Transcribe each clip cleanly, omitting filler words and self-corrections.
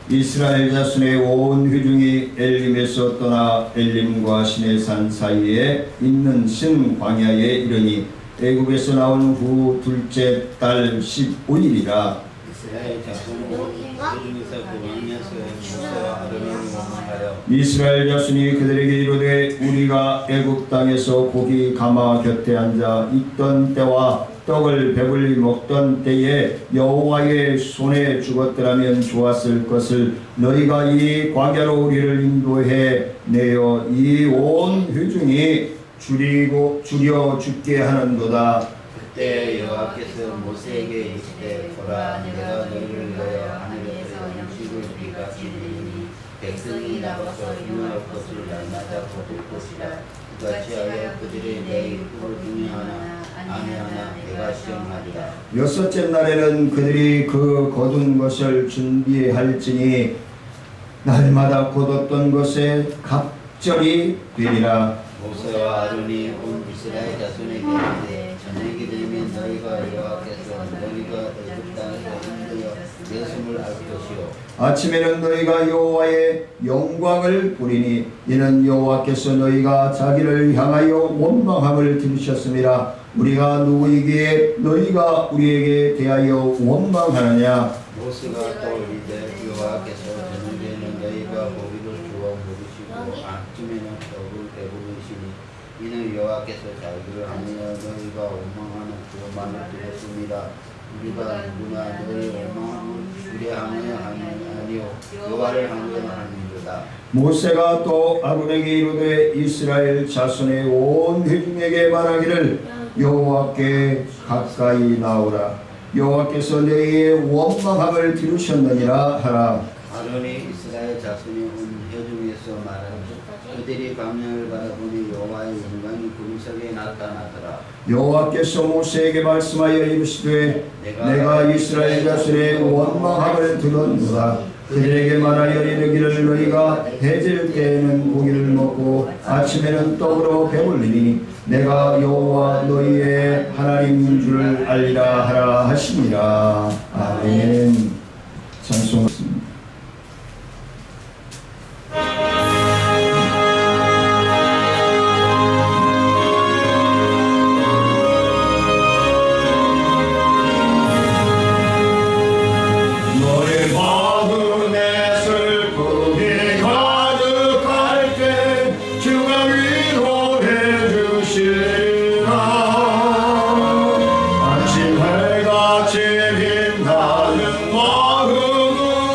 이스라엘 자손의 온 회중이 엘림에서 떠나 엘림과 시내산 사이에 있는 신 광야에 이르니 애굽에서 나온 후 둘째 달 15일이라. 이스라엘 자손은 회중에서 그 광야에서 모세와 아론을 원망하여 이스라엘 자손이 그들에게 이르되 우리가 애굽 땅에서 고기 가마 곁에 앉아 있던 때와 떡을 배불리 먹던 때에 여호와의 손에 죽었더라면 좋았을 것을 너희가 이 광야로 우리를 인도해 내어 이 온 회중이 줄여 죽게 하는도다. 그때 여호와께서 모세에게 이르시되 보라 내가 너희를 위하여 하늘에서 음식을 네가 주리니 백성이 나가서 흉할 것을 날마다 거둘 것이라. 그같이 하여 그들의 내 입으로 중에 하나 아니하나 내가 시험하리라. 여섯째 날에는 그들이 그 거둔 것을 준비할지니 날마다 거뒀던 것에 갑절이 되리라. 모세와 아론이 온 이스라엘 자손에게 이르되 저녁이 되면 너희가 여호와께서 너희가 애굽 땅에서 인도여 내심을 알 것이요 아침에는 너희가 여호와의 영광을 보리니 이는 여호와께서 너희가 자기를 향하여 원망함을 들으셨음이라. 우리가 누구이기에 너희가 우리에게 대하여 원망하느냐. 모세가 또 이르되 여호와께서 저녁에는 너희가 고기를 주어 먹으시고 아침에는 떡을 배부르시니 이는 여호와께서 자기를 하며 너희가 원망하는 그 말을 들었습니다. 우리가 누구나 너희 원망을 주례하며 하는 아니요 여호와를 향하여 하는도다. 모세가 또 아론에게 이르되 이스라엘 자손의 온 회중에게 말하기를 여호와께 가까이 나오라. 여호와께서 너희의 원망함을 들으셨느니라 하라. 아론이 이스라엘 자손의 온 회중에서 말하되 그들이 광야를 바라보니 여호와의 영광이 구름석에 나타나더라. 여호와께서 모세에게 말씀하여 이르시되 내가 이스라엘 자손의 원망함을 들었노라. 그들에게 말하여 이르기를 너희가 해질 때에는 고기를 먹고 아침에는 떡으로 배불리니 내가 여호와 너희의 하나님인 줄 알리라 하라 하시니라. 아멘. 찬송합니다. 아침 해같이 빛나는 마음은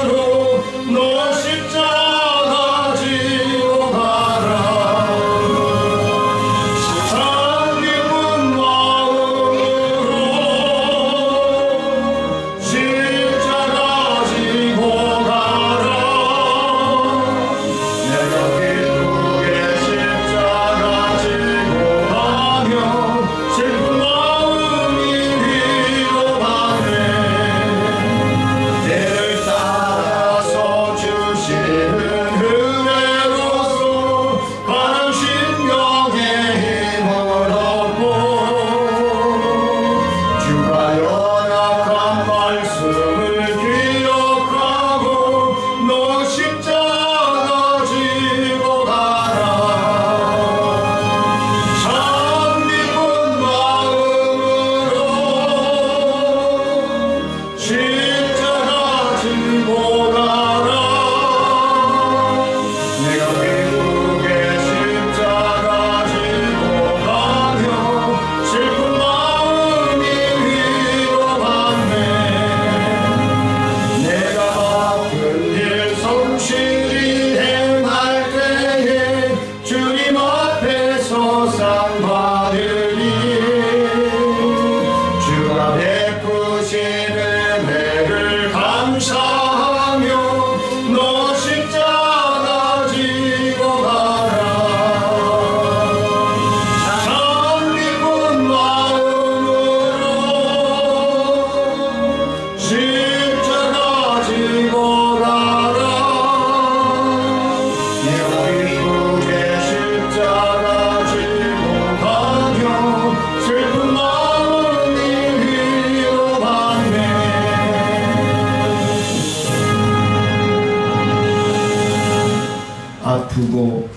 아프고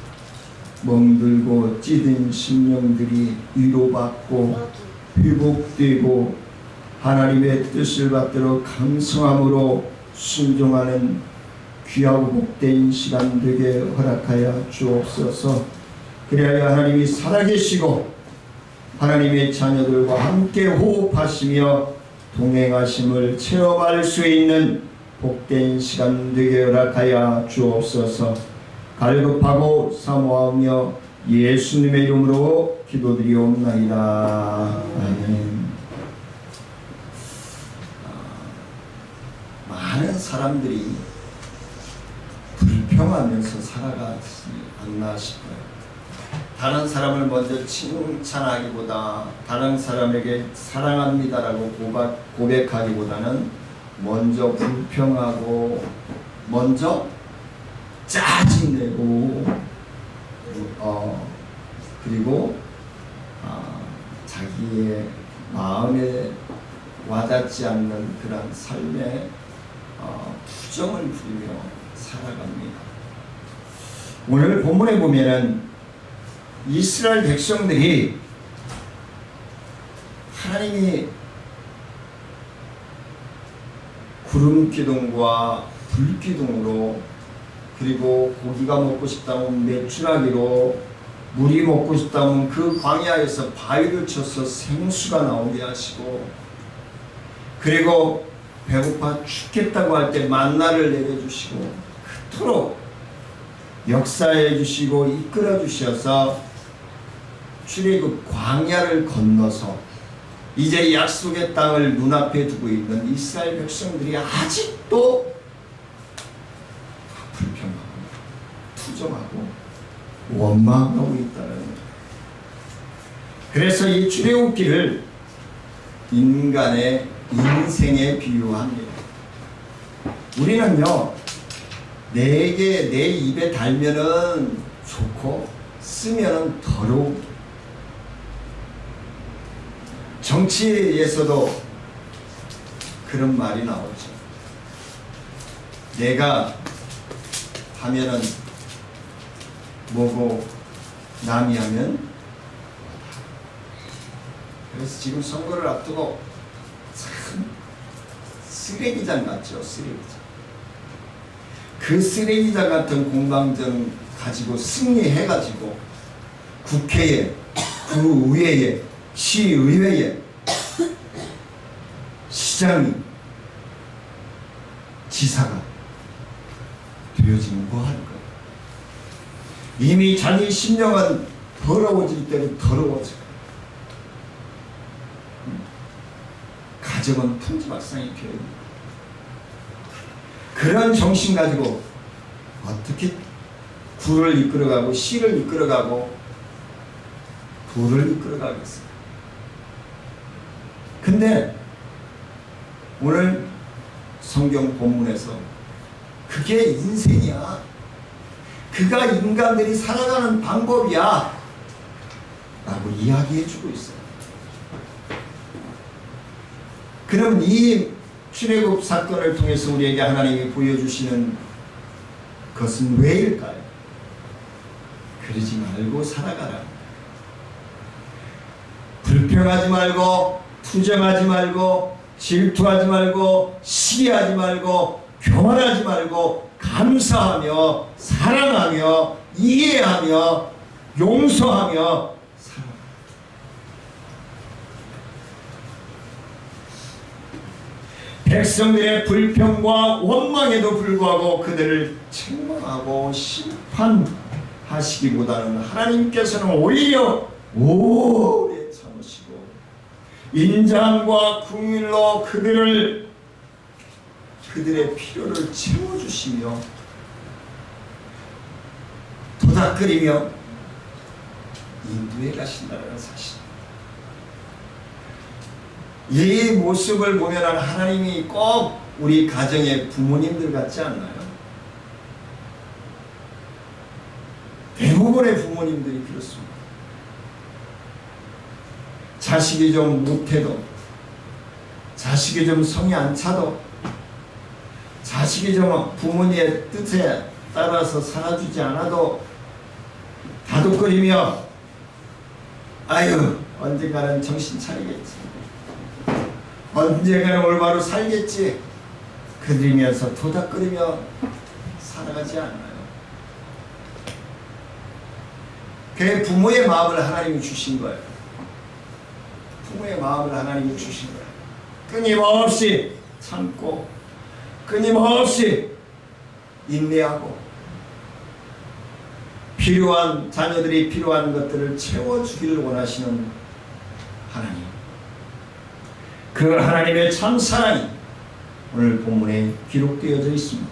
멍들고 찌든 심령들이 위로받고 회복되고 하나님의 뜻을 받들어 강성함으로 순종하는 귀하고 복된 시간 되게 허락하여 주옵소서. 그리하여 하나님이 살아계시고 하나님의 자녀들과 함께 호흡하시며 동행하심을 체험할 수 있는 복된 시간 되게 허락하여 주옵소서. 갈급하고 사모하며 예수님의 이름으로 기도드리옵나이다. 아멘. 많은 사람들이 불평하면서 살아가지 않나 싶어요. 다른 사람을 먼저 칭찬하기보다 다른 사람에게 사랑합니다라고 고백하기보다는 먼저 불평하고 먼저 짜증내고 그리고 자기의 마음에 와닿지 않는 그런 삶의 투정을 부리며 살아갑니다. 오늘 본문에 보면은 이스라엘 백성들이 하나님이 구름 기둥과 불 기둥으로 그리고 고기가 먹고 싶다면 메추라기로 물이 먹고 싶다면 그 광야에서 바위를 쳐서 생수가 나오게 하시고 그리고 배고파 죽겠다고 할 때 만나를 내려주시고 그토록 역사해 주시고 이끌어 주셔서 출애굽 광야를 건너서 이제 약속의 땅을 눈앞에 두고 있는 이스라엘 백성들이 아직도 불평하고 투정하고 원망하고 있다는 거예요. 그래서 이 출애굽기를 인간의 인생에 비유합니다. 우리는요, 내게 내 입에 달면은 좋고 쓰면은 더러워. 정치에서도 그런 말이 나오죠. 내가 하면은 뭐고 남이 하면 그래서 지금 선거를 앞두고 참 쓰레기장 같죠. 쓰레기장. 그 쓰레기장 같은 공방전 가지고 승리해가지고 국회에, 구의회에, 시의회에, 시장이, 지사가 되어지면 뭐 할 거예요? 이미 자기 심령은 더러워질 때는 더러워져. 가정은 풍지박산이 피어있는 그런 정신 가지고 어떻게 구를 이끌어가고 시를 이끌어가고 도를 이끌어가겠어요? 근데 오늘 성경 본문에서 그게 인생이야. 그가 인간들이 살아가는 방법이야. 라고 이야기해주고 있어요. 그럼 이 출애굽 사건을 통해서 우리에게 하나님이 보여주시는 것은 왜일까요? 그러지 말고 살아가라. 불평하지 말고 투정하지 말고 질투하지 말고 시기하지 말고 교만하지 말고 감사하며 사랑하며 이해하며 용서하며 살아라. 백성들의 불평과 원망에도 불구하고 그들을 책망하고 심판하시기보다는 하나님께서는 오히려 오래 참으시고 인자함과 긍휼로 그들의 필요를 채워주시며 도닥거리며 인도해 가신다는 사실. 이 모습을 보면 하나님이 꼭 우리 가정의 부모님들 같지 않나요? 대부분의 부모님들이 그렇습니다. 자식이 좀 못해도, 자식이 좀 성이 안 차도, 자식이 좀 부모님의 뜻에 따라서 살아주지 않아도 다독거리며 아유 언젠가는 정신 차리겠지, 언젠가는 올바로 살겠지 그러면서 도닥거리며 살아가지 않나요? 그 부모의 마음을 하나님이 주신 거예요. 부모의 마음을 하나님이 주신 거예요. 끊임없이 참고 끊임없이 인내하고 필요한 자녀들이 필요한 것들을 채워주기를 원하시는 하나님, 그 하나님의 참 사랑이 오늘 본문에 기록되어져 있습니다.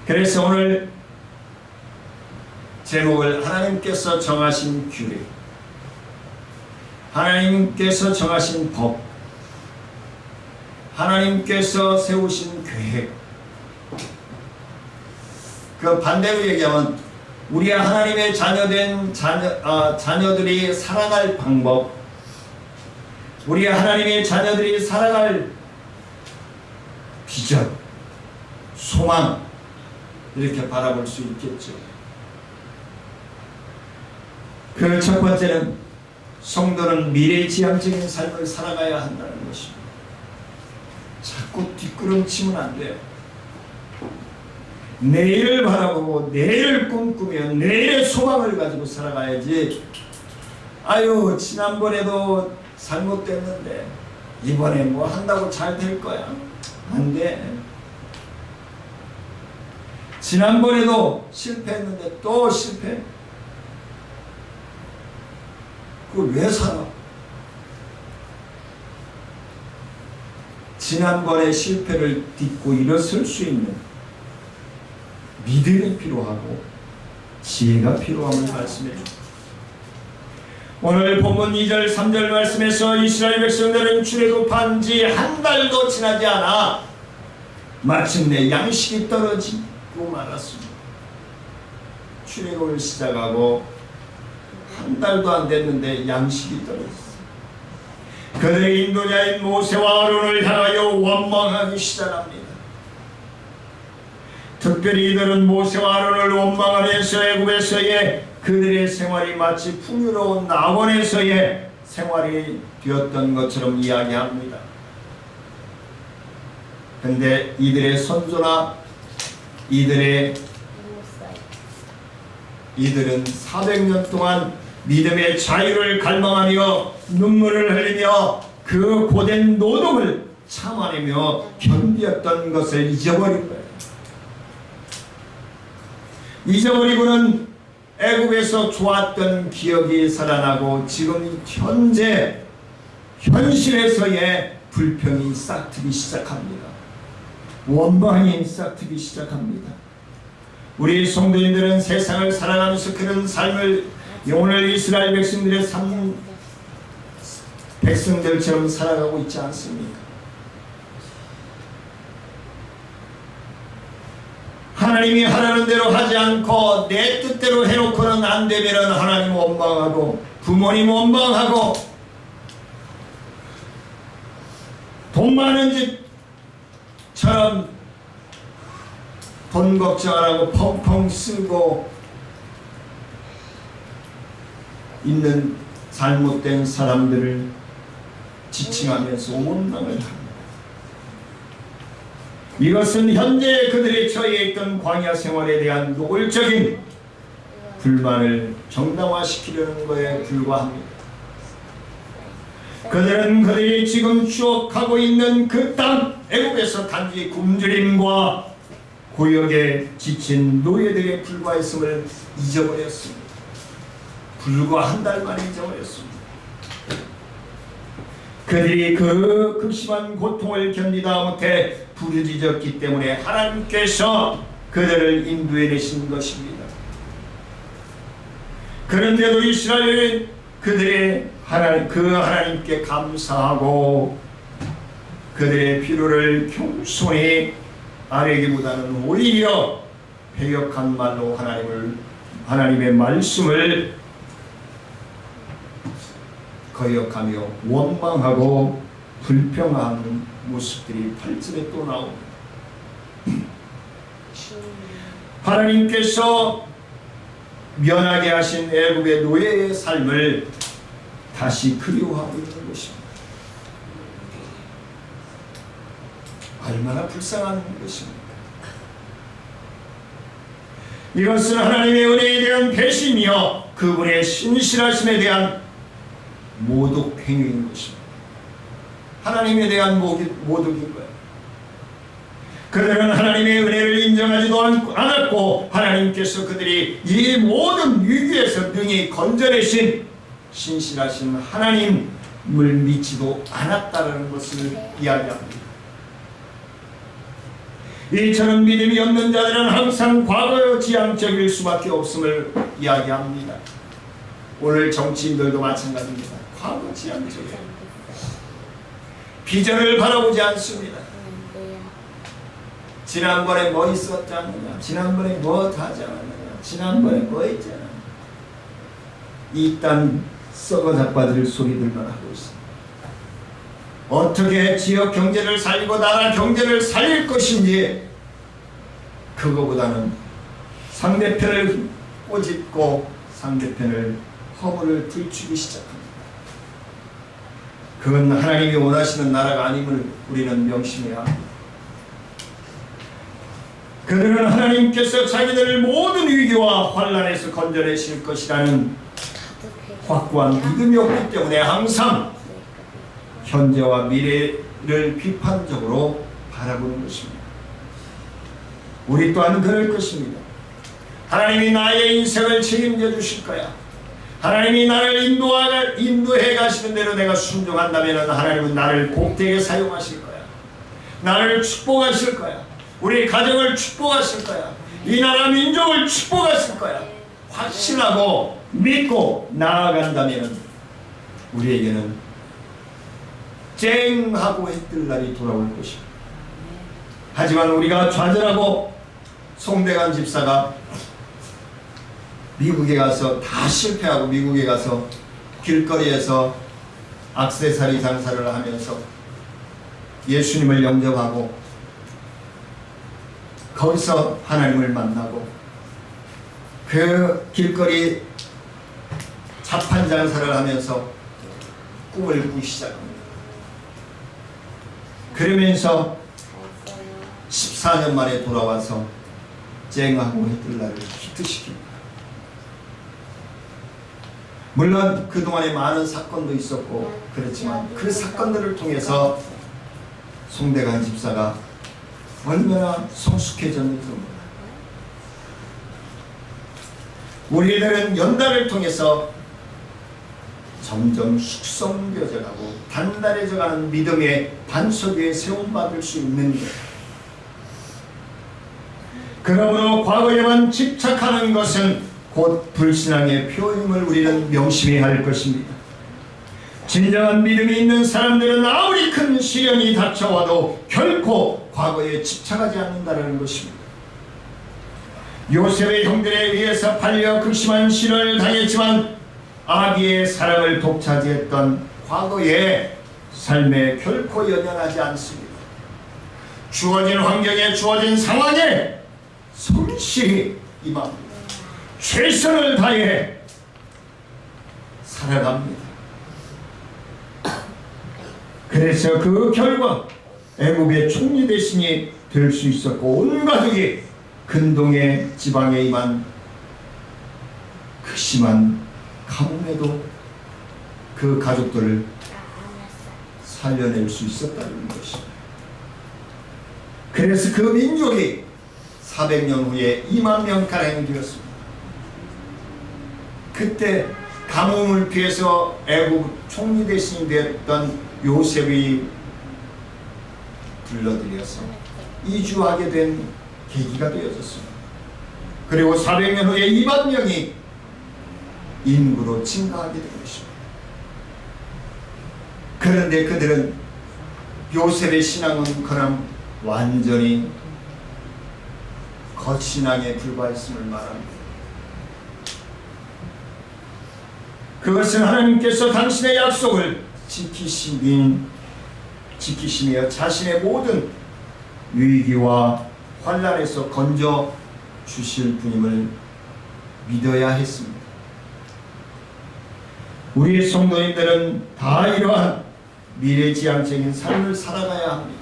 그래서 오늘 제목을 하나님께서 정하신 규례, 하나님께서 정하신 법, 하나님께서 세우신 계획, 그 반대로 얘기하면 우리 하나님의 자녀된 자녀들이 살아갈 방법, 우리 하나님의 자녀들이 살아갈 비전, 소망, 이렇게 바라볼 수 있겠죠. 그 첫 번째는 성도는 미래지향적인 삶을 살아가야 한다는 것입니다. 자꾸 뒷걸음치면 안 돼요. 내일을 바라보고 내일을 꿈꾸며 내일의 소망을 가지고 살아가야지, 아유 지난번에도 잘못됐는데 이번에 뭐 한다고 잘 될 거야. 안 돼. 지난번에도 실패했는데 또 실패. 그걸 왜 살아? 지난번의 실패를 딛고 일어설 수 있는 믿음이 필요하고 지혜가 필요함을 말씀해 줍니다. 오늘 본문 2절 3절 말씀에서 이스라엘 백성들은 출애굽한 지 한 달도 지나지 않아 마침내 양식이 떨어지고 말았습니다. 출애굽을 시작하고 한 달도 안 됐는데 양식이 떨어졌어요. 그들의 인도자인 모세와 아론을 향하여 원망하기 시작합니다. 특별히 이들은 모세와 아론을 원망하면서 애굽에서의 그들의 생활이 마치 풍요로운 낙원에서의 생활이 되었던 것처럼 이야기합니다. 근데 이들의 선조나 이들은 400년 동안 믿음의 자유를 갈망하며 눈물을 흘리며 그 고된 노동을 참아내며 견디었던 것을 잊어버린 거예요. 잊어버리고는 애굽에서 좋았던 기억이 살아나고 지금 현재 현실에서의 불평이 싹트기 시작합니다. 원망이 싹트기 시작합니다. 우리 성도님들은 세상을 살아가면서 그런 삶을 오늘 이스라엘 백성들의 백성들처럼 살아가고 있지 않습니까? 하나님이 하라는 대로 하지 않고 내 뜻대로 해놓고는 안 되면 하나님 원망하고 부모님 원망하고 돈 많은 집처럼 돈 걱정 안 하고 펑펑 쓰고 있는 잘못된 사람들을 지칭하면서 원망을 합니다. 이것은 현재 그들이 처해 있던 광야 생활에 대한 노골적인 불만을 정당화시키려는 것에 불과합니다. 그들은 그들이 지금 추억하고 있는 그 땅 애굽에서 단지 굶주림과 고역에 지친 노예들에 불과했음을 잊어버렸습니다. 불과 한 달 만에 잊어버렸습니다. 그들이 그 극심한 고통을 견디다 못해 부르짖었기 때문에 하나님께서 그들을 인도해내신 것입니다. 그런데도 이스라엘은 그 하나님께 감사하고 그들의 필요를 겸손히 아뢰기보다는 오히려 배역한 말로 하나님의 말씀을 거역하며 원망하고 불평하는 모습들이 8절에 또 나옵니다. 하나님께서 면하게 하신 애굽의 노예의 삶을 다시 그리워하고 있는 것입니다. 얼마나 불쌍한 것입니까? 이것은 하나님의 은혜에 대한 배신이요 그분의 신실하심에 대한 모독 행위인 것입니다. 하나님에 대한 모독인 거예요. 그들은 하나님의 은혜를 인정하지도 않았고 하나님께서 그들이 이 모든 위기에서 능히 건져내신 신실하신 하나님을 믿지도 않았다는 것을 이야기합니다. 이처럼 믿음이 없는 자들은 항상 과거 지향적일 수밖에 없음을 이야기합니다. 오늘 정치인들도 마찬가지입니다. 과거 지향적이에요. 비전을 바라보지 않습니다. 지난번에 뭐 있었지 않느냐, 지난번에 뭐 하지 않았느냐, 지난번에 뭐 했지 않느냐, 이딴 썩어 자빠질 소리들만 하고 있습니다. 어떻게 지역 경제를 살리고 나라 경제를 살릴 것인지 그거보다는 상대편을 꼬집고 상대편을 허물을 들추기 시작합니다. 그건 하나님이 원하시는 나라가 아님을 우리는 명심해야 합니다. 그들은 하나님께서 자기들을 모든 위기와 환난에서 건져내실 것이라는 확고한 믿음이 없기 때문에 항상 현재와 미래를 비판적으로 바라보는 것입니다. 우리 또한 그럴 것입니다. 하나님이 나의 인생을 책임져 주실 거야. 하나님이 나를 인도해 가시는 대로 내가 순종한다면 하나님은 나를 복되게 사용하실 거야. 나를 축복하실 거야. 우리 가정을 축복하실 거야. 이 나라 민족을 축복하실 거야. 확신하고 믿고 나아간다면 우리에게는 쨍하고 해뜰 날이 돌아올 것입니다. 하지만 우리가 좌절하고 송대관 집사가 미국에 가서 다 실패하고 미국에 가서 길거리에서 액세서리 장사를 하면서 예수님을 영접하고 거기서 하나님을 만나고 그 길거리 자판 장사를 하면서 꿈을 꾸기 시작합니다. 그러면서 14년 만에 돌아와서 쨍하고 해뜰 날을 히트시킵니다. 물론 그동안에 많은 사건도 있었고 그렇지만 그 사건들을 통해서 송대관 집사가 얼마나 성숙해졌는지 모릅니다. 우리들은 연단을 통해서 점점 숙성되어져가고 단단해져가는 믿음의 반석 위에 세움받을 수 있는 것. 그러므로 과거에만 집착하는 것은 곧 불신앙의 표임을 우리는 명심해야 할 것입니다. 진정한 믿음이 있는 사람들은 아무리 큰 시련이 닥쳐와도 결코 과거에 집착하지 않는다는 것입니다. 요셉의 형들에 의해서 팔려 극심한 시련을 당했지만 아비의 사랑을 독차지했던 과거의 삶에 결코 연연하지 않습니다. 주어진 환경에 주어진 상황에 성실히 임합니다. 최선을 다해 살아갑니다. 그래서 그 결과 애국의 총리 대신이 될 수 있었고 온 가족이 근동의 지방에 임한 극심한 가뭄에도 그 가족들을 살려낼 수 있었다는 것입니다. 그래서 그 민족이 400년 후에 2만 명가량이 되었습니다. 그때 가뭄을 피해서 애국 총리 대신이 되었던 요셉이 불러들여서 이주하게 된 계기가 되어졌습니다. 그리고 400년 후에 2만 명이 인구로 증가하게 된 것입니다. 그런데 그들은 요셉의 신앙은 그럼 완전히 겉신앙에 불과했음을 말합니다. 그것은 하나님께서 당신의 약속을 지키시며 자신의 모든 위기와 환난에서 건져 주실 분임을 믿어야 했습니다. 우리 성도님들은 다 이러한 미래지향적인 삶을 살아가야 합니다.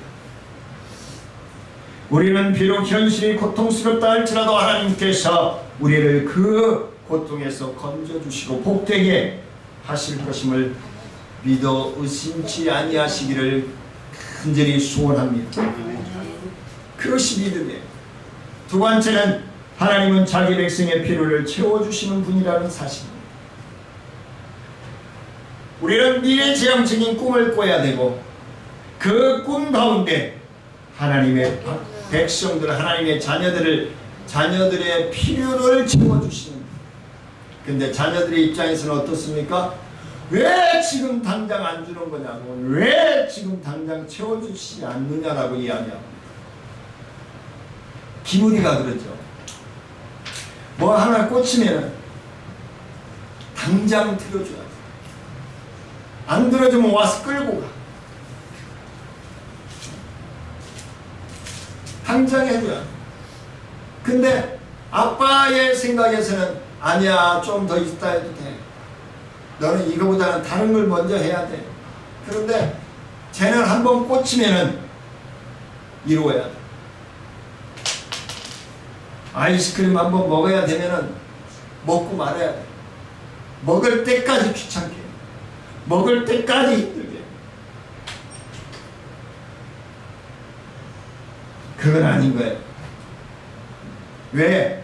우리는 비록 현실이 고통스럽다 할지라도 하나님께서 우리를 그 고통에서 건져주시고 복되게 하실 것임을 믿어 의심치 아니하시기를 간절히 소원합니다. 그것이 믿음이에요. 두 번째는 하나님은 자기 백성의 필요를 채워주시는 분이라는 사실입니다. 우리는 미래지향적인 꿈을 꿔야 되고 그 꿈 가운데 하나님의 백성들, 하나님의 자녀들의 필요를 채워주시는. 근데 자녀들의 입장에서는 어떻습니까? 왜 지금 당장 안 주는 거냐고, 왜 지금 당장 채워주시지 않느냐라고 이야기합니다. 기무리가 그러죠. 뭐 하나 꽂히면 당장 들어줘야 돼. 안 들어주면 와서 끌고 가. 당장 해줘야 돼. 근데 아빠의 생각에서는 아니야, 좀 더 있다 해도 돼. 너는 이거보다는 다른 걸 먼저 해야 돼. 그런데 쟤는 한번 꽂히면은 이루어야 돼. 아이스크림 한번 먹어야 되면은 먹고 말아야 돼. 먹을 때까지 귀찮게, 먹을 때까지 힘들게. 그건 아닌 거예요. 왜?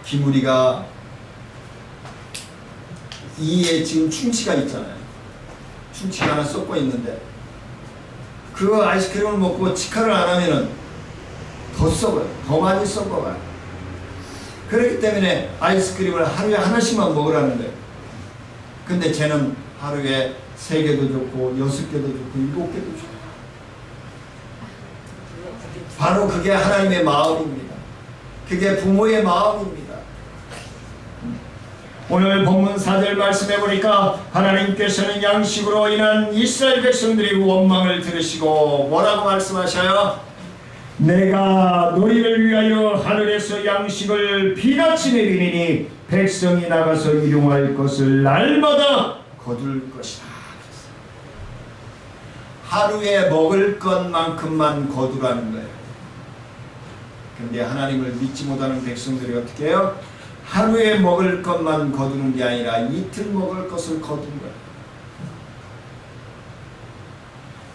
기무리가 이에 지금 충치가 있잖아요. 충치가 하나 쏟고 있는데 그 아이스크림을 먹고 치카를 안 하면은 더 썩어요. 더 많이 썩어가요. 그렇기 때문에 아이스크림을 하루에 하나씩만 먹으라는 거예요. 근데 쟤는 하루에 3개도 좋고 6개도 좋고 7개도 좋고. 바로 그게 하나님의 마음입니다. 그게 부모의 마음입니다. 오늘 본문 4절 말씀해 보니까 하나님께서는 양식으로 인한 이스라엘 백성들의 원망을 들으시고 뭐라고 말씀하셔요? 내가 너희를 위하여 하늘에서 양식을 비같이 내리니 백성이 나가서 일용할 것을 날마다 거둘 것이다. 하루에 먹을 것만큼만 거두라는 거예요. 근데 하나님을 믿지 못하는 백성들이 어떻게 해요? 하루에 먹을 것만 거두는 게 아니라 이틀 먹을 것을 거둔 거예요.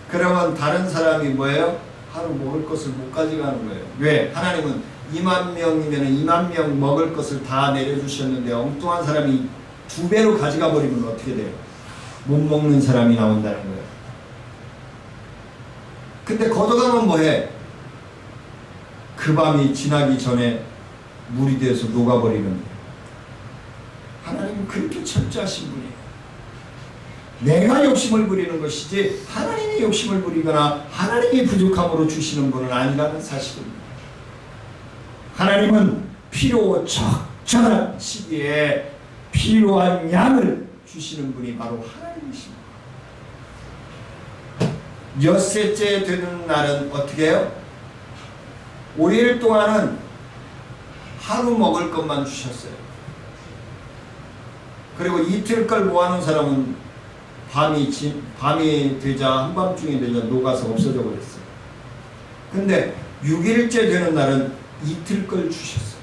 그러면 다른 사람이 뭐예요? 하루 먹을 것을 못 가져가는 거예요. 왜? 하나님은 2만 명이면 2만 명 먹을 것을 다 내려주셨는데 엉뚱한 사람이 2배로 가져가 버리면 어떻게 돼요? 못 먹는 사람이 나온다는 거예요. 근데 걷어가면 뭐해? 그 밤이 지나기 전에 물이 돼서 녹아버리는 거예요. 하나님은 그렇게 철저하신 분이에요. 내가 욕심을 부리는 것이지 하나님이 욕심을 부리거나 하나님이 부족함으로 주시는 분은 아니라는 사실입니다. 하나님은 필요 적절한 시기에 필요한 양을 주시는 분이 바로 하나님이십니다. 엿새째 되는 날은 어떻게 해요? 5일 동안은 하루 먹을 것만 주셨어요. 그리고 이틀 걸 모아놓은 사람은 밤이 되자 한밤중이 되자 녹아서 없어져 버렸어요. 근데 6일째 되는 날은 이틀 걸 주셨어요.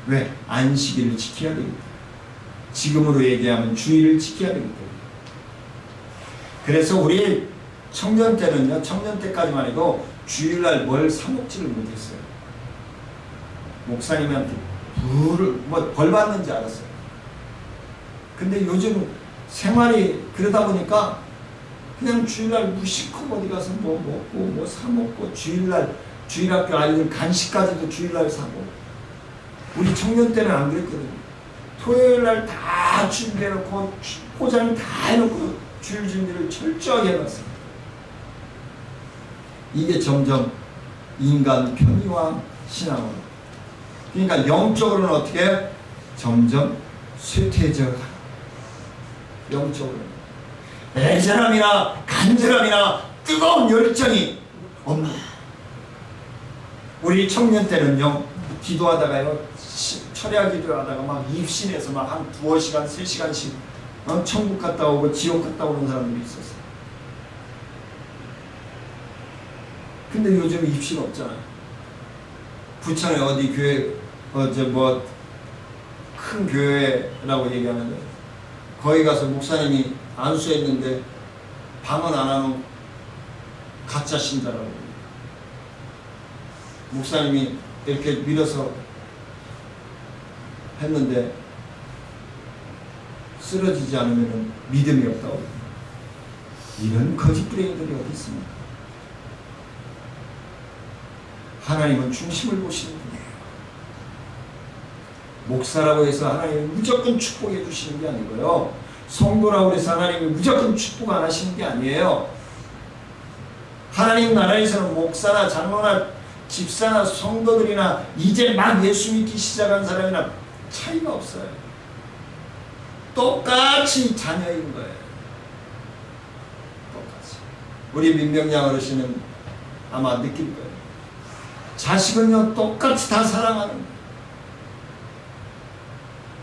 왜? 안식일을 지켜야 됩니다. 지금으로 얘기하면 주일을 지켜야 됩니다. 그래서 우리 청년 때는요, 청년 때까지만 해도 주일날 뭘 사먹지를 못했어요. 목사님한테 벌 받는지 알았어요. 근데 요즘 생활이 그러다 보니까 그냥 주일날 무심코 어디 가서 뭐 먹고 뭐 사먹고 주일학교 아이들 간식까지도 주일날 사고. 우리 청년 때는 안 그랬거든요. 토요일날 다 준비해놓고 포장 다 해놓고 주일 준비를 철저하게 해놨어요. 이게 점점 인간 편의와 신앙으로, 그러니까 영적으로는 어떻게 해요? 점점 쇠퇴해져 가요. 영적으로 애절함이나 간절함이나 뜨거운 열정이 없는. 우리 청년 때는요, 기도하다가요, 철야 기도하다가 막 입신해서 막 한 2시간, 3시간씩 천국 갔다 오고 지옥 갔다 오는 사람들이 있었어요. 근데 요즘 입신 없잖아요. 부천에 어디 교회, 큰 교회라고 얘기하는데, 거기 가서 목사님이 안수했는데 방언 안 하면 가짜 신자라고. 목사님이 이렇게 밀어서 했는데 쓰러지지 않으면 믿음이 없다고. 이런 거짓부랭이들이 어디 있습니까? 하나님은 중심을 보시는 분이에요. 목사라고 해서 하나님이 무조건 축복해 주시는 게 아니고요, 성도라고 해서 하나님이 무조건 축복 안 하시는 게 아니에요. 하나님 나라에서는 목사나 장로나 집사나 성도들이나 이제 막 예수 믿기 시작한 사람이나 차이가 없어요. 똑같이 자녀인 거예요. 똑같이. 우리 민병양 어르신은 아마 느낄 거예요. 자식은요, 똑같이 다 사랑하는 거예요.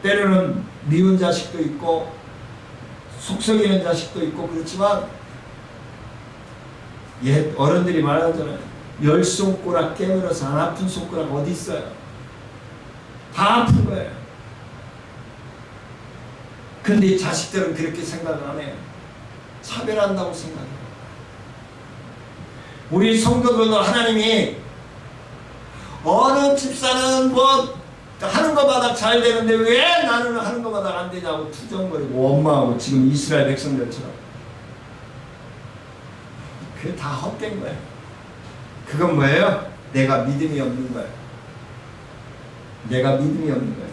때로는 미운 자식도 있고 속썩이는 자식도 있고 그렇지만, 옛 어른들이 말하잖아요. 10손가락 깨물어서 안 아픈 손가락 어디 있어요? 다 아픈 거예요. 근데 자식들은 그렇게 생각을 안 해요. 차별한다고 생각해요. 우리 성도들도 하나님이 어느 집사는 뭐 하는 것마다 잘 되는데 왜 나는 하는 것마다 안 되냐고 투정거리고 원망하고, 지금 이스라엘 백성들처럼. 그게 다 헛된 거예요. 그건 뭐예요? 내가 믿음이 없는 거예요. 내가 믿음이 없는 거예요.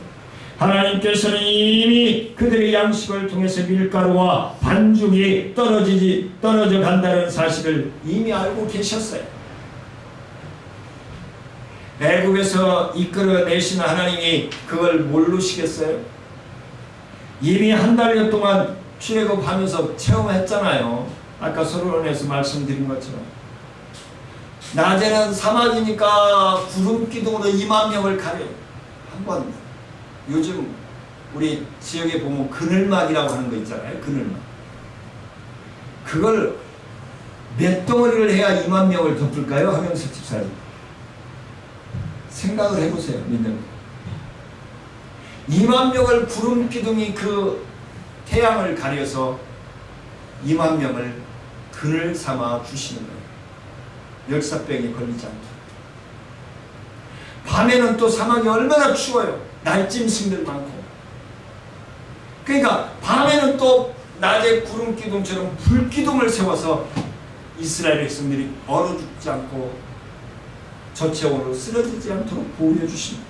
하나님께서는 이미 그들의 양식을 통해서 밀가루와 반죽이 떨어져 간다는 사실을 이미 알고 계셨어요. 애국에서 이끌어내신 하나님이 그걸 모르시겠어요? 이미 한 달여 동안 출애굽하면서 체험했잖아요. 아까 서론에서 말씀드린 것처럼. 낮에는 사막이니까 구름 기둥으로 2만 명을 가려요. 한번 요즘 우리 지역에 보면 그늘막이라고 하는 거 있잖아요. 그늘막. 그걸 몇 덩어리를 해야 2만 명을 덮을까요? 하명석 집사님. 생각을 해보세요. 믿는 거. 2만 명을 구름 기둥이 그 태양을 가려서 2만 명을 그늘 삼아 주시는 거예요. 열사병이 걸리지 않도록. 밤에는 또 사막이 얼마나 추워요. 날짐승들 많고. 그러니까 밤에는 또 낮에 구름 기둥처럼 불 기둥을 세워서 이스라엘 백성들이 얼어 죽지 않고 저체온으로 쓰러지지 않도록 보호해 주십니다.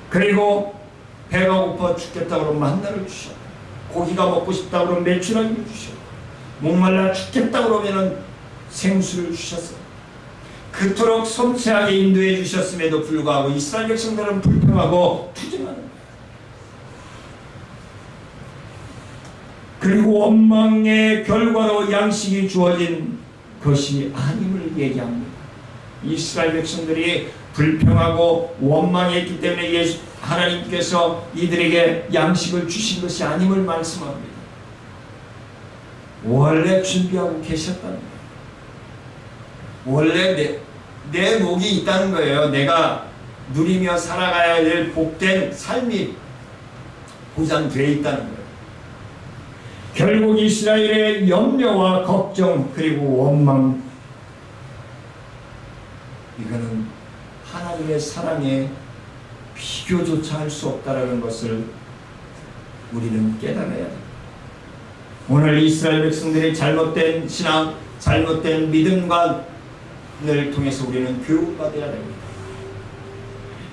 그리고 배가 고파 죽겠다 그러면 만나를 주셨고, 고기가 먹고 싶다 그러면 메추라기를 주셨고, 목말라 죽겠다 그러면 생수를 주셨어요. 그토록 섬세하게 인도해 주셨음에도 불구하고 이스라엘 백성들은 불평하고 투쟁하는 거예요. 그리고 원망의 결과로 양식이 주어진 것이 아님을 얘기합니다. 이스라엘 백성들이 불평하고 원망했기 때문에 하나님께서 이들에게 양식을 주신 것이 아님을 말씀합니다. 원래 준비하고 계셨다는 거예요. 원래 내 목이 있다는 거예요. 내가 누리며 살아가야 될 복된 삶이 보장되어 있다는 거예요. 결국 이스라엘의 염려와 걱정 그리고 원망, 이거는 하나님의 사랑에 비교조차 할 수 없다는 것을 우리는 깨달아야 됩니다. 오늘 이스라엘 백성들의 잘못된 신앙, 잘못된 믿음관을 통해서 우리는 교훈받아야 됩니다.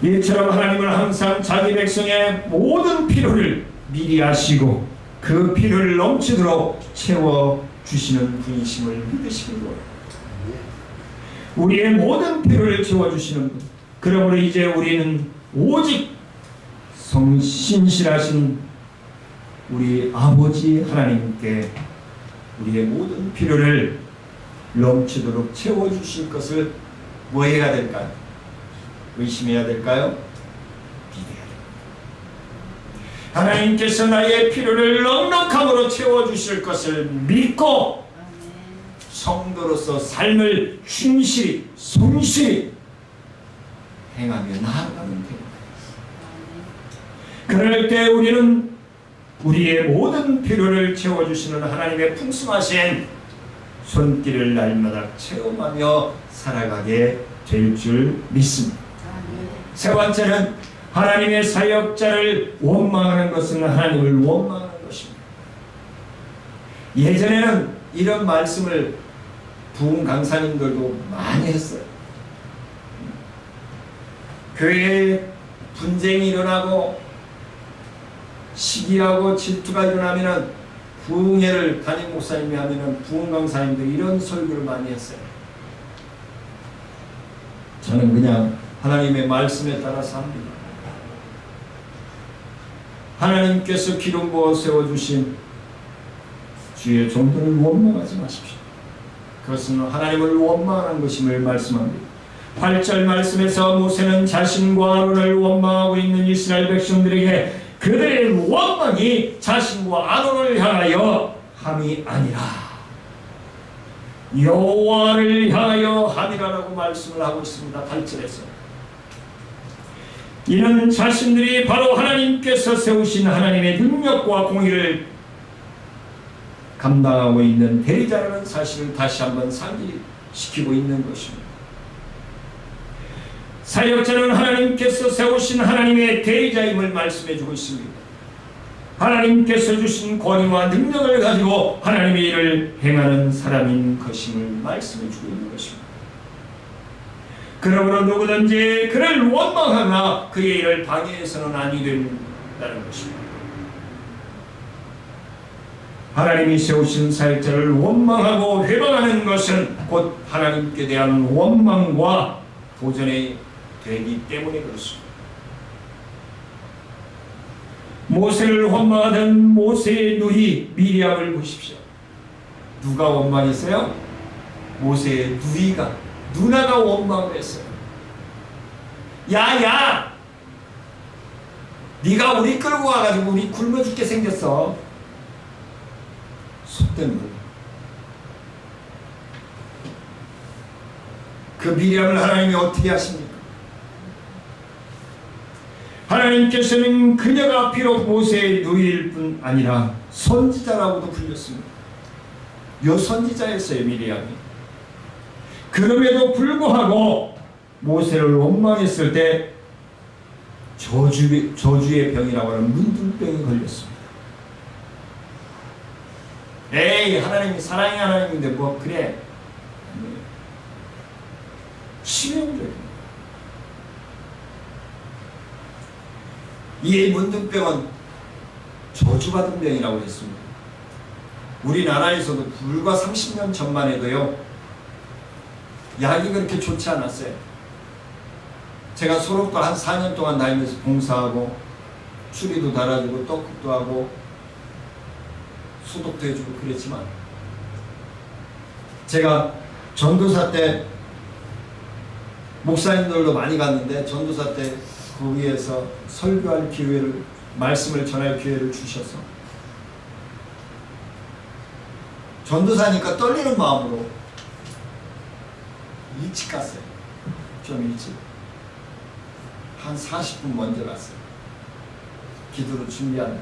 이처럼 하나님은 항상 자기 백성의 모든 필요를 미리 아시고 그 필요를 넘치도록 채워주시는 분이심을 믿으시기 바랍니다. 우리의 모든 필요를 채워주시는 분. 그러므로 이제 우리는 오직 성신실하신 우리 아버지 하나님께 우리의 모든 필요를 넘치도록 채워주실 것을 뭐 해야 될까요? 의심해야 될까요? 기대해야 됩니다. 하나님께서 나의 필요를 넉넉함으로 채워주실 것을 믿고 성도로서 삶을 충실히 성실히 행하며 나아가면 됩니다. 그럴 때 우리는 우리의 모든 필요를 채워주시는 하나님의 풍성하신 손길을 날마다 체험하며 살아가게 될 줄 믿습니다. 세 번째는 하나님의 사역자를 원망하는 것은 하나님을 원망하는 것입니다. 예전에는 이런 말씀을 부흥 강사님들도 많이 했어요. 교회에 분쟁이 일어나고 시기하고 질투가 일어나면은 부흥회를 담임 목사님이 하면은 부흥 강사님들 이런 설교를 많이 했어요. 저는 그냥 하나님의 말씀에 따라서 합니다. 하나님께서 기름 부어 세워주신 주의 종들을 원망하지 마십시오. 그것은 하나님을 원망하는 것임을 말씀합니다. 8절 말씀에서 모세는 자신과 아론을 원망하고 있는 이스라엘 백성들에게 그들의 원망이 자신과 아론을 향하여 함이 아니라 여호와를 향하여 함이라고 말씀을 하고 있습니다. 8절에서 이는 자신들이 바로 하나님께서 세우신 하나님의 능력과 공의를 감당하고 있는 대리자라는 사실을 다시 한번 상기시키고 있는 것입니다. 사역자는 하나님께서 세우신 하나님의 대리자임을 말씀해주고 있습니다. 하나님께서 주신 권위와 능력을 가지고 하나님의 일을 행하는 사람인 것임을 말씀해주고 있는 것입니다. 그러므로 누구든지 그를 원망하거나 그의 일을 방해해서는 아니 된다는 것입니다. 하나님이 세우신 사역자를 원망하고 회방하는 것은 곧 하나님께 대한 원망과 도전이 되기 때문에 그렇습니다. 모세를 원망하던 모세의 누이 미리암을 보십시오. 누가 원망했어요? 모세의 누나가 원망을 했어요. 야야, 네가 우리 끌고 와가지고 우리 굶어 죽게 생겼어. 속된 거. 그 미리암을 하나님이 어떻게 하십니까? 하나님께서는 그녀가 비록 모세의 누이일 뿐 아니라 선지자라고도 불렸습니다. 요 선지자였어요, 미리암이. 그럼에도 불구하고 모세를 원망했을 때 저주의 병이라고 하는 문둥병이 걸렸습니다. 에이, 하나님이 사랑의 하나님인데 뭐 그래. 치명적입니다. 이 문둥병은 저주받은 병이라고 했습니다. 우리나라에서도 불과 30년 전만 해도요, 약이 그렇게 좋지 않았어요. 제가 소록도 한 4년 동안 다니면서 봉사하고 추리도 달아주고 떡국도 하고 소독도 해주고 그랬지만, 제가 전도사 때 목사님들도 많이 갔는데 전도사 때 거기에서 설교할 기회를, 말씀을 전할 기회를 주셔서 전도사니까 떨리는 마음으로 일찍 갔어요. 좀 일찍. 한 40분 먼저 갔어요. 기도로 준비한다.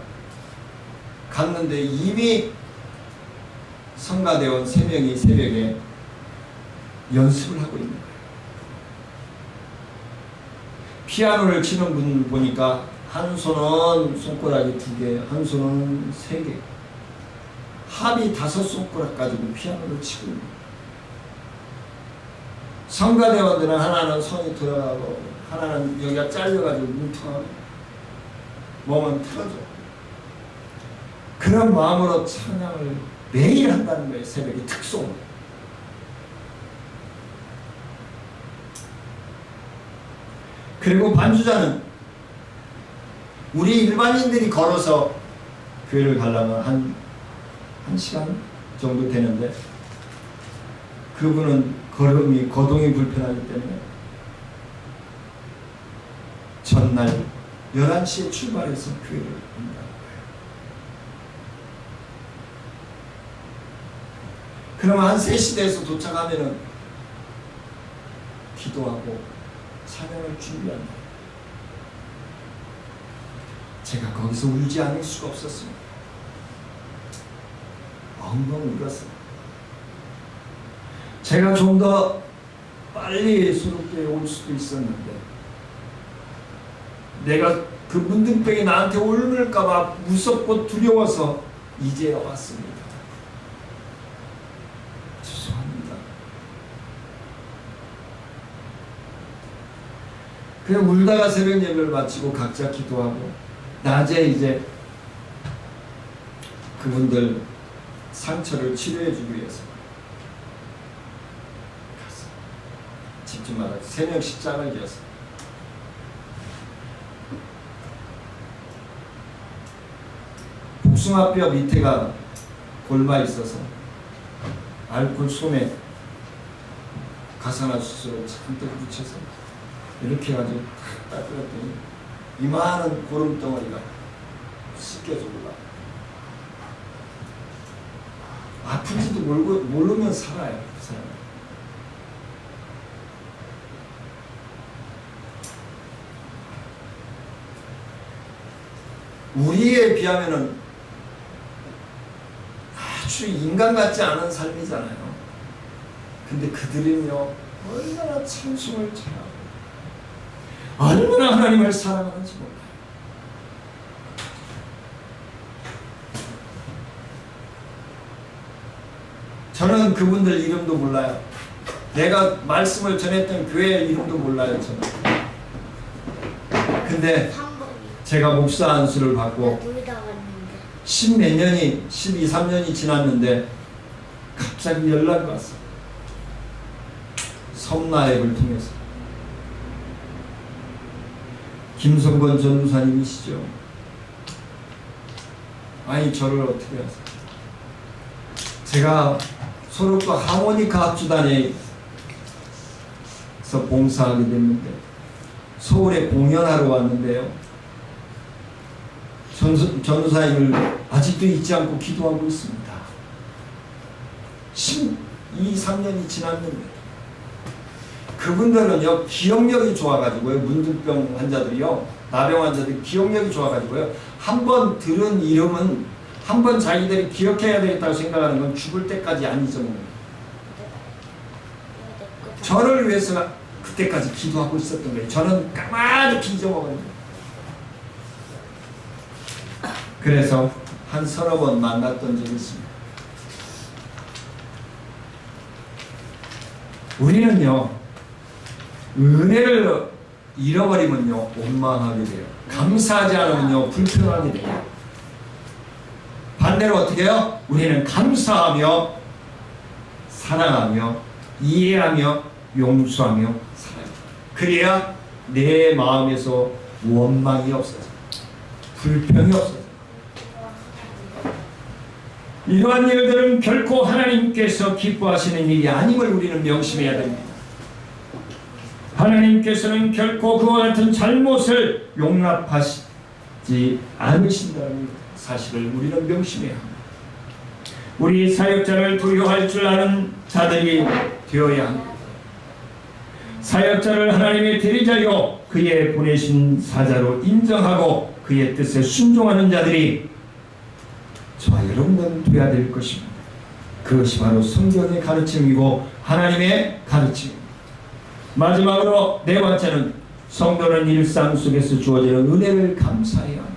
갔는데 이미 성가대원 3명이 새벽에 연습을 하고 있는 거예요. 피아노를 치는 분 보니까 한 손은 손가락이 2개, 한 손은 3개. 합이 5손가락 가지고 피아노를 치고 있는 거예요. 성가대원들은 하나는 손이 들어가고 하나는 여기가 잘려가지고 뭉퉁하고 몸은 틀어져. 그런 마음으로 찬양을 매일 한다는 거예요. 새벽에 특송. 그리고 반주자는 우리 일반인들이 걸어서 교회를 가려면 한 시간 정도 되는데 그분은 거동이 불편하기 때문에 전날 11시에 출발해서 교회를 온다는 거예요. 그러면 한 3시 돼서 도착하면은 기도하고 찬양을 준비한다. 제가 거기서 울지 않을 수가 없었습니다. 엉엉 울었어요. 제가 좀 더 빨리 소록교에 올 수도 있었는데 내가 그 문둥병이 나한테 옮을까봐 무섭고 두려워서 이제 왔습니다. 죄송합니다. 그냥 울다가 새벽 예배를 마치고 각자 기도하고 낮에 이제 그분들 상처를 치료해주기 위해서 갔어요. 집집마다 3명씩 짝을 지었어요. 복숭아뼈 밑에가 골마 있어서 알코올 솜에 가산화수소를 잔뜩 묻혀서 이렇게 해가지고 딱 닦았더니 이만한 고름덩어리가 씻겨져 올라. 아픈지도 모르면 살아요. 그 사람. 우리에 비하면은 아주 인간 같지 않은 삶이잖아요. 근데 그들은요 얼마나 참숨을 잘하고 얼마나 하나님을 사랑하는지 몰라요. 저는 그분들 이름도 몰라요. 내가 말씀을 전했던 교회 이름도 몰라요. 저는. 근데 제가 목사 안수를 받고 10몇 년이 12, 13년이 지났는데 갑자기 연락이 왔어요. 섬나앱을 통해서. 김성건 전도사님이시죠? 아니 저를 어떻게 하세요? 제가 소록도 하모니카 합주단에서 봉사하게 됐는데 서울에 공연하러 왔는데요. 전도사님을 아직도 잊지 않고 기도하고 있습니다. 12, 3년이 지났는데 그분들은요 기억력이 좋아가지고요, 문둥병 환자들이요, 나병 환자들이 기억력이 좋아가지고요, 한번 들은 이름은 한번 자기들이 기억해야 되겠다고 생각하는 건 죽을 때까지 안 잊어먹는 거예요. 저를 위해서 그때까지 기도하고 있었던 거예요. 저는 까마득히 잊어먹었는데. 그래서 한 30번 만났던 적이 있습니다. 우리는요 은혜를 잃어버리면요 원망하게 돼요. 감사하지 않으면요 불평하게 돼요. 반대로 어떻게 해요? 우리는 감사하며 사랑하며 이해하며 용서하며 살아요. 그래야 내 마음에서 원망이 없어져, 불평이 없어져. 이러한 일들은 결코 하나님께서 기뻐하시는 일이 아님을 우리는 명심해야 됩니다. 하나님께서는 결코 그와 같은 잘못을 용납하시지 않으신다는 사실을 우리는 명심해야 합니다. 우리 사역자를 두려워할 줄 아는 자들이 되어야 합니다. 사역자를 하나님의 대리자요 그의 보내신 사자로 인정하고 그의 뜻에 순종하는 자들이 저와 여러분들은 되어야 될 것입니다. 그것이 바로 성경의 가르침이고 하나님의 가르침입니다. 마지막으로 네 번째는 성도는 일상 속에서 주어지는 은혜를 감사해야 합니다.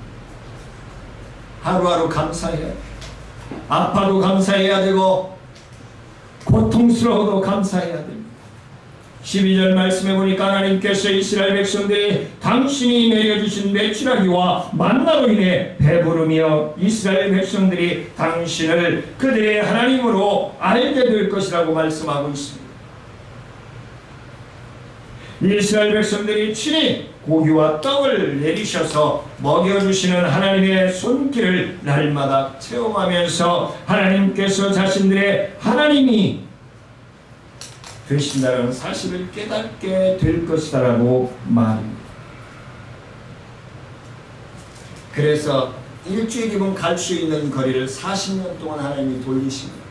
하루하루 감사해야 합니다. 아파도 감사해야 되고 고통스러워도 감사해야 됩니다. 12절 말씀해 보니까 하나님께서 이스라엘 백성들이 당신이 내려주신 메추라기와 만나로 인해 배부르며 이스라엘 백성들이 당신을 그들의 하나님으로 알게 될 것이라고 말씀하고 있습니다. 이스라엘 백성들이 친히 고기와 떡을 내리셔서 먹여주시는 하나님의 손길을 날마다 체험하면서 하나님께서 자신들의 하나님이 되신다는 사실을 깨닫게 될 것이다라고 말합니다. 그래서 일주일이면 갈 수 있는 거리를 40년 동안 하나님이 돌리십니다.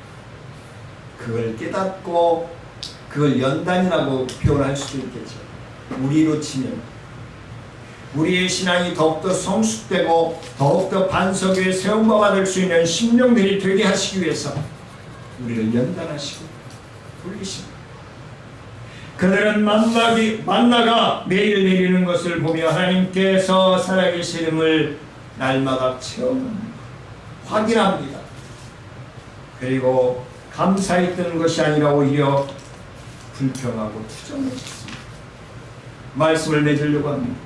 그걸 깨닫고 그걸 연단이라고 표현할 수도 있겠죠. 우리로 치면 우리의 신앙이 더욱더 성숙되고 더욱더 반석 위에 세움바 받을 수 있는 심령들이 되게 하시기 위해서 우리를 연단하시고 돌리십니다. 그들은 만나가 매일 내리는 것을 보며 하나님께서 살아계시름을 날마다 체험합니다. 확인합니다. 그리고 감사했던 것이 아니라 오히려 불평하고 투정했습니다. 말씀을 맺으려고 합니다.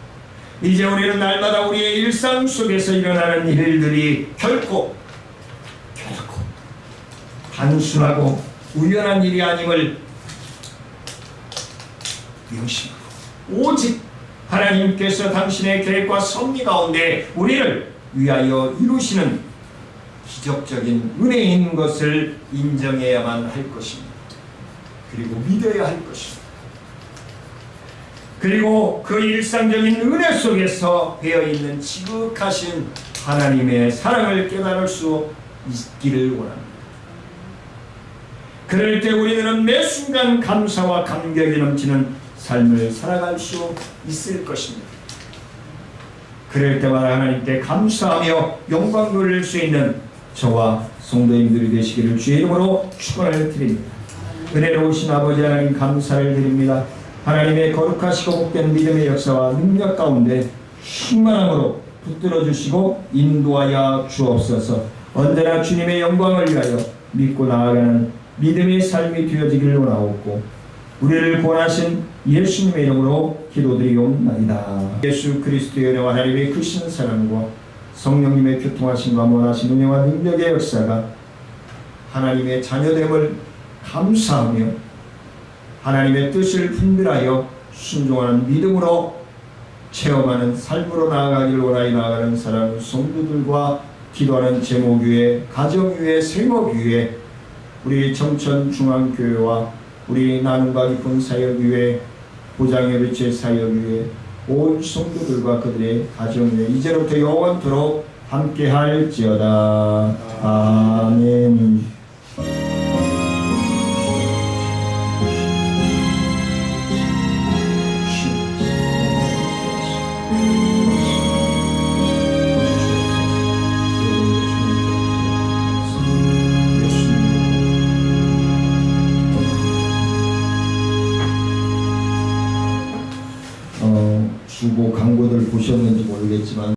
이제 우리는 날마다 우리의 일상 속에서 일어나는 일들이 결코 단순하고 우연한 일이 아님을 명심하고 오직 하나님께서 당신의 계획과 섭리 가운데 우리를 위하여 이루시는 기적적인 은혜인 것을 인정해야만 할 것입니다. 그리고 믿어야 할 것입니다. 그리고 그 일상적인 은혜 속에서 배어있는 지극하신 하나님의 사랑을 깨달을 수 있기를 원합니다. 그럴 때 우리들은 매 순간 감사와 감격이 넘치는 삶을 살아갈 수 있을 것입니다. 그럴 때마다 하나님께 감사하며 영광 돌릴 수 있는 저와 성도님들이 되시기를 주의 이름으로 축원을 드립니다. 은혜로우신 아버지 하나님 감사를 드립니다. 하나님의 거룩하시고 복된 믿음의 역사와 능력 가운데 충만함으로 붙들어 주시고 인도하여 주옵소서. 언제나 주님의 영광을 위하여 믿고 나아가는 믿음의 삶이 되어지기를 원하옵고 우리를 구원하신 예수님의 이름으로 기도드리옵나이다. 예수 그리스도의 은혜와 하나님의 크신 사랑과 성령님의 교통하심과 원하신 은혜와 능력의 역사가 하나님의 자녀됨을 감사하며 하나님의 뜻을 분별하여 순종하는 믿음으로 체험하는 삶으로 나아가길 원하여 나아가는 사랑하는 성도들과 기도하는 제목위에 가정위에 생업위에 우리 청천중앙교회와 우리 나눔과 깊은 사역위에 보장협의체 사역위에 온 성도들과 그들의 가정위에 이제부터 영원토록 함께할지어다. 아멘. 주보 광고들 보셨는지 모르겠지만